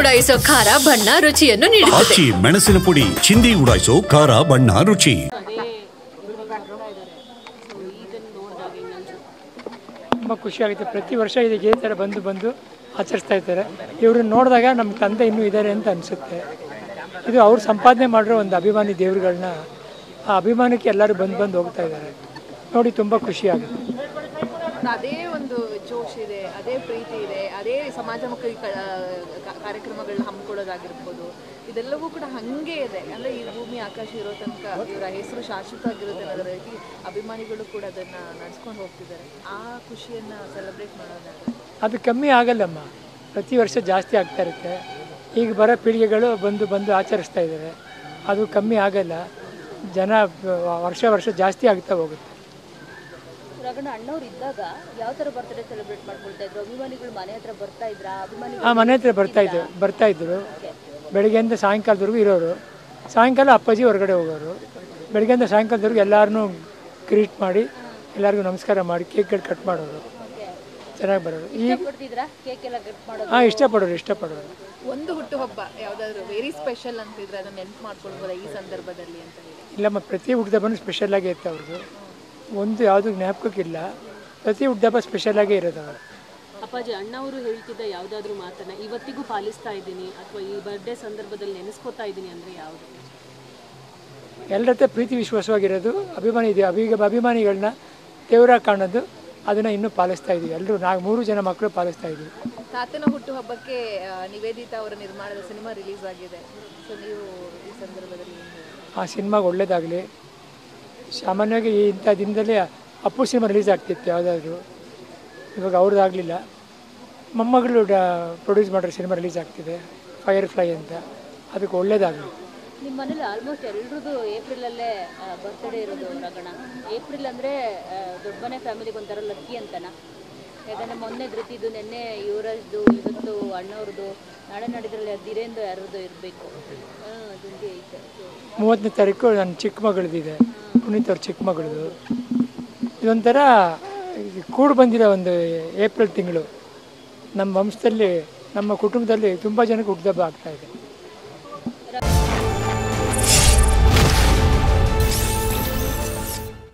ಉಡಾಯಿಸೋ ಖಾರ ಬಣ್ಣ ರುಚಿಯನ್ನು ನೀಡುತ್ತದೆ. ಮೆಣಸಿನ ಪುಡಿ ಚಿಂದಿ ಉಡಾಯಿಸೋ ಖಾರ ಬಣ್ಣ ರುಚಿ. ತುಂಬ ಖುಷಿಯಾಗುತ್ತೆ. ಪ್ರತಿ ವರ್ಷ ಇದೇ ಥರ ಬಂದು ಆಚರಿಸ್ತಾ ಇರ್ತಾರೆ. ಇವ್ರನ್ನ ನೋಡಿದಾಗ ನಮ್ಮ ತಂದೆ ಇನ್ನೂ ಇದ್ದಾರೆ ಅಂತ ಅನಿಸುತ್ತೆ. ಇದು ಅವ್ರು ಸಂಪಾದನೆ ಮಾಡಿರೋ ಒಂದು ಅಭಿಮಾನಿ ದೇವರುಗಳನ್ನ, ಆ ಅಭಿಮಾನಕ್ಕೆ ಎಲ್ಲರೂ ಬಂದು ಹೋಗ್ತಾ ಇದ್ದಾರೆ ನೋಡಿ, ತುಂಬ ಖುಷಿಯಾಗುತ್ತೆ. ಅದೇ ಒಂದು ಜೋಶ್ ಇದೆ, ಅದೇ ಪ್ರೀತಿ ಇದೆ, ಅದೇ ಸಮಾಜಮುಖಿ ಕಾರ್ಯಕ್ರಮಗಳನ್ನ ಹಮ್ಮಿಕೊಳ್ಳೋದಾಗಿರ್ಬೋದು, ಇದೆಲ್ಲವೂ ಕೂಡ ಹಾಗೆ ಇದೆ. ಅಂದರೆ ಈ ಭೂಮಿ ಆಕಾಶ ಇರೋ ತನಕ ಇವರ ಹೆಸರು ಶಾಶ್ವತ ಆಗಿರುತ್ತೆ ಅನ್ನೋದ್ರ ರೀತಿ ಅಭಿಮಾನಿಗಳು ಕೂಡ ಅದನ್ನು ನಡೆಸ್ಕೊಂಡು ಹೋಗ್ತಿದ್ದಾರೆ. ಆ ಖುಷಿಯನ್ನು ಸೆಲೆಬ್ರೇಟ್ ಮಾಡೋದಾದ್ರೆ ಅದು ಕಮ್ಮಿ ಆಗಲ್ಲಮ್ಮ, ಪ್ರತಿ ವರ್ಷ ಜಾಸ್ತಿ ಆಗ್ತಾ ಇರುತ್ತೆ. ಈಗ ಬರೋ ಪೀಳಿಗೆಗಳು ಬಂದು ಆಚರಿಸ್ತಾ ಇದ್ದಾರೆ. ಅದು ಕಮ್ಮಿ ಆಗಲ್ಲ, ಜನ ವರ್ಷ ಜಾಸ್ತಿ ಆಗ್ತಾ ಹೋಗುತ್ತೆ. ರಗಣ ಅಣ್ಣವ್ರು ಇದ್ದಾಗ ಯಾವ ಥರ ಬರ್ತ್ಡೇ ಸೆಲೆಬ್ರೇಟ್ ಮಾಡ್ಕೊಳ್ತಾ ಇದ್ರು? ಅಭಿಮಾನಿಗಳು ಮನೆ ಹತ್ರ ಬರ್ತಾ ಇದ್ರಾ? ಮನೆ ಹತ್ರ ಬರ್ತಾ ಇದ್ರು. ಬೆಳಗ್ಗೆಯಿಂದ ಸಾಯಂಕಾಲದವರೆಗೂ ಇರೋರು. ಸಾಯಂಕಾಲ ಅಪ್ಪಾಜಿ ಹೊರಗಡೆ ಹೋಗೋರು. ಬೆಳಗ್ಗೆಯಿಂದ ಸಾಯಂಕಾಲದವರೆಗೂ ಎಲ್ಲರನ್ನೂ ಗ್ರೀಟ್ ಮಾಡಿ ಎಲ್ಲರಿಗೂ ನಮಸ್ಕಾರ ಮಾಡಿ ಕೇಕ್ಗಳು ಕಟ್ ಮಾಡೋರು. ಚೆನ್ನಾಗಿ ಬರೋರು. ಇಷ್ಟಪಡೋರು. ಒಂದು ಹುಟ್ಟುಹಬ್ಬ ಯಾವುದಾದ್ರು ವೆರಿ ಸ್ಪೆಷಲ್ ಅಂತಿದ್ರೆ ಅದನ್ನ ನೆನಪು ಮಾಡ್ಕೊಳ್ಬೋದಾ ಈ ಸಂದರ್ಭದಲ್ಲಿ ಅಂತ ಹೇಳಿ? ಇಲ್ಲಮ್ಮ, ಪ್ರತಿ ಹುಟ್ಟುಹಬ್ಬನೂ ಸ್ಪೆಷಲಾಗೇ ಇತ್ತು ಅವ್ರದ್ದು. ಒಂದು ಯಾವುದು ಜ್ಞಾಪಕಕ್ಕಿಲ್ಲ, ಪ್ರತಿ ಹುಟ್ಟುಹಬ್ಬ ಸ್ಪೆಷಲಾಗೇ ಇರೋದು. ಅವರು ಅಪ್ಪಾಜಿ ಅಣ್ಣವರು ಹೇಳ್ತಿದ್ದ ಯಾವುದಾದ್ರೂ ಮಾತನ್ನ ಇವತ್ತಿಗೂ ಪಾಲಿಸ್ತಾ ಇದ್ದೀನಿ ಅಥವಾ ಈ ಬರ್ಡೇ ಸಂದರ್ಭದಲ್ಲಿ ನೆನೆಸ್ಕೋತಾ ಇದ್ದೀನಿ ಅಂದರೆ ಯಾವುದು? ಎಲ್ಲರ ಹತ್ರ ಪ್ರೀತಿ ವಿಶ್ವಾಸವಾಗಿರೋದು, ಅಭಿಮಾನಿಗಳನ್ನ ದೇವರಾಗಿ ಕಾಣೋದು, ಅದನ್ನು ಇನ್ನೂ ಪಾಲಿಸ್ತಾ ಇದ್ದೀವಿ. ಎಲ್ಲರೂ 3 ಜನ ಮಕ್ಕಳು ಪಾಲಿಸ್ತಾ ಇದ್ದೀವಿ. ತಾತನ ಹುಟ್ಟುಹಬ್ಬಕ್ಕೆ ನಿವೇದಿತಾ ಅವರ ನಿರ್ಮಾಣದ ಸಿನಿಮಾ ರಿಲೀಸ್ ಆಗಿದೆ. ಸೊ ನೀವು ಈ ಸಂದರ್ಭದಲ್ಲಿ ಆ ಸಿನಿಮಾಗೆ ಒಳ್ಳೇದಾಗಲಿ. ಸಾಮಾನ್ಯವಾಗಿ ಇಂಥ ದಿನದಲ್ಲಿ ಅಪ್ಪು ಸಿನಿಮಾ ರಿಲೀಸ್ ಆಗ್ತಿತ್ತು ಯಾವುದಾದ್ರೂ, ಇವಾಗ ಅವ್ರದ್ದಾಗಲಿಲ್ಲ. ಮೊಮ್ಮಗಳು ಪ್ರೊಡ್ಯೂಸ್ ಮಾಡಿರೋ ಸಿನಿಮಾ ರಿಲೀಸ್ ಆಗ್ತಿದೆ, ಫೈರ್ ಫ್ಲೈ ಅಂತ. ಅದಕ್ಕೆ ಒಳ್ಳೇದಾಗಲಿ. ನಿಮ್ಮ ಮನೇಲಿ ಆಲ್ಮೋಸ್ಟ್ ಎಲ್ರದ್ದು ಏಪ್ರಿಲಲ್ಲೇ ಬರ್ತ್ಡೇ ಇರೋದು ರಗಣ. ಏಪ್ರಿಲ್ ಅಂದರೆ ದೊಡ್ಡ ಮನೆ ಫ್ಯಾಮಿಲಿಗೆ ಒಂಥರ ಲಕ್ಕಿ ಅಂತನ. ಯಾಕಂದರೆ ಮೊನ್ನೆ ಧೃತಿದು, ನೆನ್ನೆ ಇವರದ್ದು, ಇವತ್ತು ಅಣ್ಣವ್ರದ್ದು, ನಾಳೆ ನಾಡಿದ್ರಲ್ಲಿ ಧೀರೇಂದ್ರ ಯಾರದ್ದು ಇರಬೇಕು. ಅದೊಂದು ಐತೆ. 30ನೇ ತಾರೀಕು ನನ್ನ ಚಿಕ್ಕ ಮಗಳದಿದೆ, ಪುನೀತ್ ಅವ್ರ ಚಿಕ್ಕ ಮಗಳದು. ಇದೊಂಥರ ಕೂಡು ಬಂದಿರೋ ಒಂದು ಏಪ್ರಿಲ್ ತಿಂಗಳು. ನಮ್ಮ ವಂಶದಲ್ಲಿ, ನಮ್ಮ ಕುಟುಂಬದಲ್ಲಿ ತುಂಬ ಜನಕ್ಕೆ ಹುಟ್ಟುಹಬ್ಬ ಆಗ್ತಾಯಿದೆ.